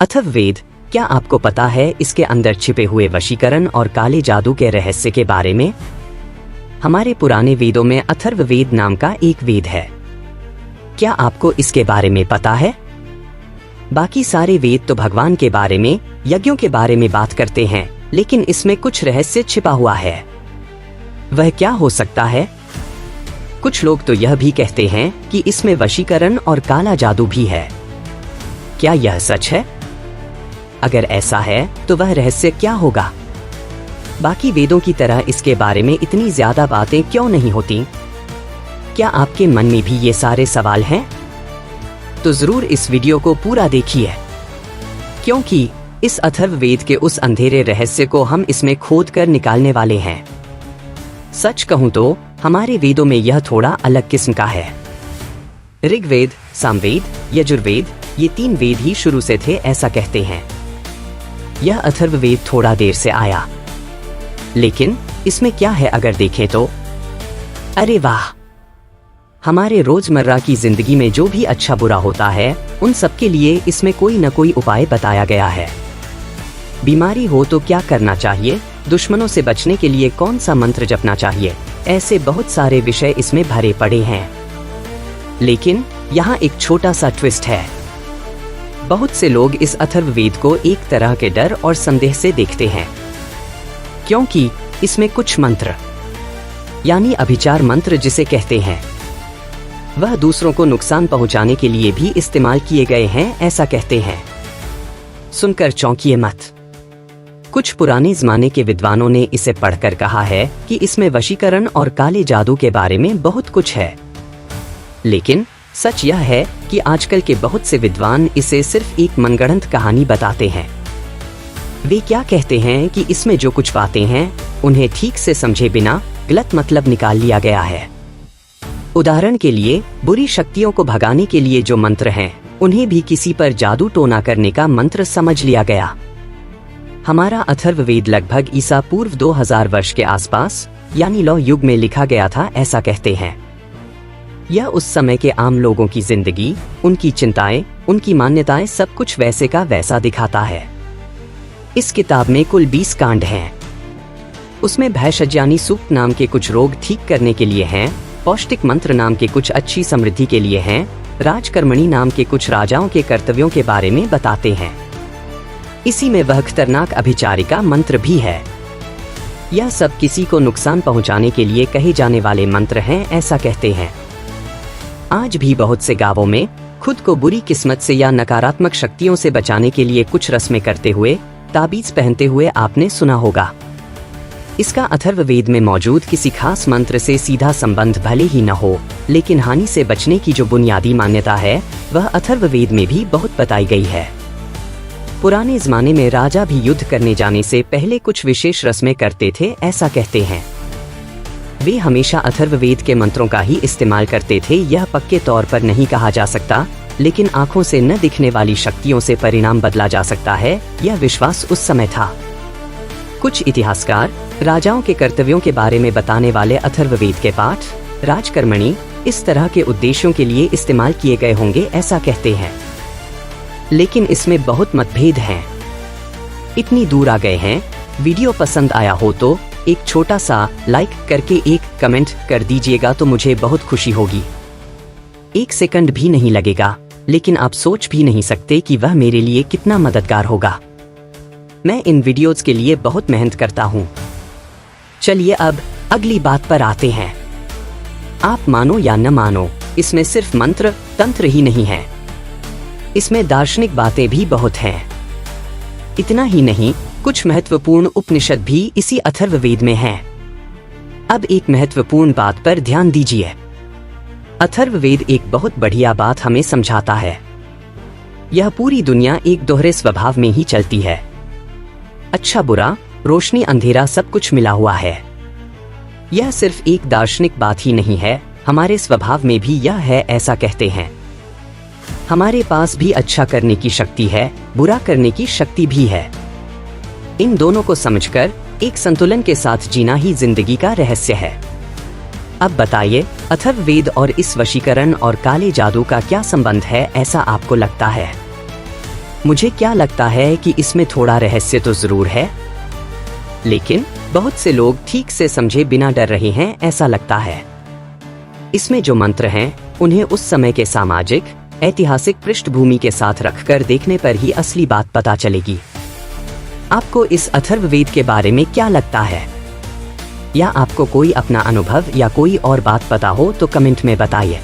अथर्ववेद, क्या आपको पता है इसके अंदर छिपे हुए वशीकरण और काले जादू के रहस्य के बारे में? हमारे पुराने वेदों में अथर्ववेद नाम का एक वेद है। क्या आपको इसके बारे में पता है? बाकी सारे वेद तो भगवान के बारे में, यज्ञों के बारे में बात करते हैं, लेकिन इसमें कुछ रहस्य छिपा हुआ है। वह क्या हो सकता है? कुछ लोग तो यह भी कहते हैं कि इसमें वशीकरण और काला जादू भी है। क्या यह सच है? अगर ऐसा है तो वह रहस्य क्या होगा? बाकी वेदों की तरह इसके बारे में इतनी ज्यादा बातें क्यों नहीं होती? क्या आपके मन में भी ये सारे सवाल हैं? तो जरूर इस वीडियो को पूरा देखिए, क्योंकि इस अथर्ववेद के उस अंधेरे रहस्य को हम इसमें खोद कर निकालने वाले हैं। सच कहूं तो हमारे वेदों में यह थोड़ा अलग किस्म का है। ऋग्वेद, सामवेद, यजुर्वेद, ये 3 वेद ही शुरू से थे, ऐसा कहते हैं। यह अथर्ववेद थोड़ा देर से आया, लेकिन इसमें क्या है अगर देखें तो? अरे वाह! हमारे रोजमर्रा की जिंदगी में जो भी अच्छा बुरा होता है, उन सब के लिए इसमें कोई न कोई उपाय बताया गया है। बीमारी हो तो क्या करना चाहिए, दुश्मनों से बचने के लिए कौन सा मंत्र जपना चाहिए, ऐसे बहुत सारे विषय इसमें भरे पड़े हैं। लेकिन यहाँ एक छोटा सा ट्विस्ट है। बहुत से लोग इस अथर्ववेद को एक तरह के डर और संदेह से देखते हैं, क्योंकि इसमें कुछ मंत्र, यानी अभिचार मंत्र जिसे कहते हैं, वह दूसरों को नुकसान पहुंचाने के लिए भी इस्तेमाल किए गए हैं, ऐसा कहते हैं। सुनकर चौंकिए मत। कुछ पुराने जमाने के विद्वानों ने इसे पढ़कर कहा है कि इसमें वशीकरण और काले जादू के बारे में बहुत कुछ है। लेकिन सच यह है कि आजकल के बहुत से विद्वान इसे सिर्फ एक मनगढ़ंत कहानी बताते हैं। वे क्या कहते हैं कि इसमें जो कुछ बातें हैं, उन्हें ठीक से समझे बिना गलत मतलब निकाल लिया गया है। उदाहरण के लिए, बुरी शक्तियों को भगाने के लिए जो मंत्र हैं, उन्हें भी किसी पर जादू टोना करने का मंत्र समझ लिया गया। हमारा अथर्ववेद लगभग ईसा पूर्व 2000 वर्ष के आसपास, यानी लौ युग में लिखा गया था, ऐसा कहते हैं। यह उस समय के आम लोगों की जिंदगी, उनकी चिंताएं, उनकी मान्यताएं, सब कुछ वैसे का वैसा दिखाता है। इस किताब में कुल 20 कांड हैं। उसमें भैषज्ञानी सूक्त नाम के कुछ रोग ठीक करने के लिए हैं, पौष्टिक मंत्र नाम के कुछ अच्छी समृद्धि के लिए हैं, राजकर्मणी नाम के कुछ राजाओं के कर्तव्यों के बारे में बताते हैं। इसी में वह खतरनाक अभिचारिका मंत्र भी है। यह सब किसी को नुकसान पहुंचाने के लिए कहे जाने वाले मंत्र हैं, ऐसा कहते हैं। आज भी बहुत से गांवों में खुद को बुरी किस्मत से या नकारात्मक शक्तियों से बचाने के लिए कुछ रस्में करते हुए, ताबीज पहनते हुए आपने सुना होगा। इसका अथर्ववेद में मौजूद किसी खास मंत्र से सीधा संबंध भले ही न हो, लेकिन हानि से बचने की जो बुनियादी मान्यता है, वह अथर्ववेद में भी बहुत बताई गई है। पुराने जमाने में राजा भी युद्ध करने जाने से पहले कुछ विशेष रस्में करते थे, ऐसा कहते हैं। वे हमेशा अथर्ववेद के मंत्रों का ही इस्तेमाल करते थे। यह पक्के तौर पर नहीं कहा जा सकता, लेकिन आंखों से न दिखने वाली शक्तियों से परिणाम बदला जा सकता है, यह विश्वास उस समय था। कुछ इतिहासकार राजाओं के कर्तव्यों के बारे में बताने वाले अथर्ववेद के पाठ, राजकर्मणी, इस तरह के उद्देश्यों के लिए इस्तेमाल किए गए होंगे, ऐसा कहते हैं। लेकिन इसमें बहुत मतभेद हैं। इतनी दूर आ गए हैं, वीडियो पसंद आया हो तो एक छोटा सा लाइक करके एक कमेंट कर दीजिएगा तो मुझे बहुत खुशी होगी। 1 सेकंड भी नहीं लगेगा, लेकिन आप सोच भी नहीं सकते कि वह मेरे लिए कितना मददगार होगा। मैं इन वीडियोज के लिए बहुत मेहनत करता हूँ। चलिए अब अगली बात पर आते हैं। आप मानो या न मानो, इसमें सिर्फ मंत्र तंत्र ही नहीं है, इसमें दार्शनिक बातें भी बहुत हैं। इतना ही नहीं, कुछ महत्वपूर्ण उपनिषद भी इसी अथर्ववेद में हैं। अब एक महत्वपूर्ण बात पर ध्यान दीजिए। अथर्ववेद एक बहुत बढ़िया बात हमें समझाता है। यह पूरी दुनिया एक दोहरे स्वभाव में ही चलती है। अच्छा बुरा, रोशनी अंधेरा, सब कुछ मिला हुआ है। यह सिर्फ एक दार्शनिक बात ही नहीं है, हमारे स्वभाव में भी यह है, ऐसा कहते हैं। हमारे पास भी अच्छा करने की शक्ति है, बुरा करने की शक्ति भी है। इन दोनों को समझकर एक संतुलन के साथ जीना ही जिंदगी का रहस्य है। अब बताइए, अथर्ववेद और इस वशीकरण और काले जादू का क्या संबंध है, ऐसा आपको लगता है? मुझे क्या लगता है कि इसमें थोड़ा रहस्य तो जरूर है, लेकिन बहुत से लोग ठीक से समझे बिना डर रहे हैं ऐसा लगता है। इसमें जो मंत्र हैं उन्हें उस समय के सामाजिक ऐतिहासिक पृष्ठभूमि के साथ रखकर देखने पर ही असली बात पता चलेगी। आपको इस अथर्ववेद के बारे में क्या लगता है? या आपको कोई अपना अनुभव या कोई और बात पता हो तो कमेंट में बताइए।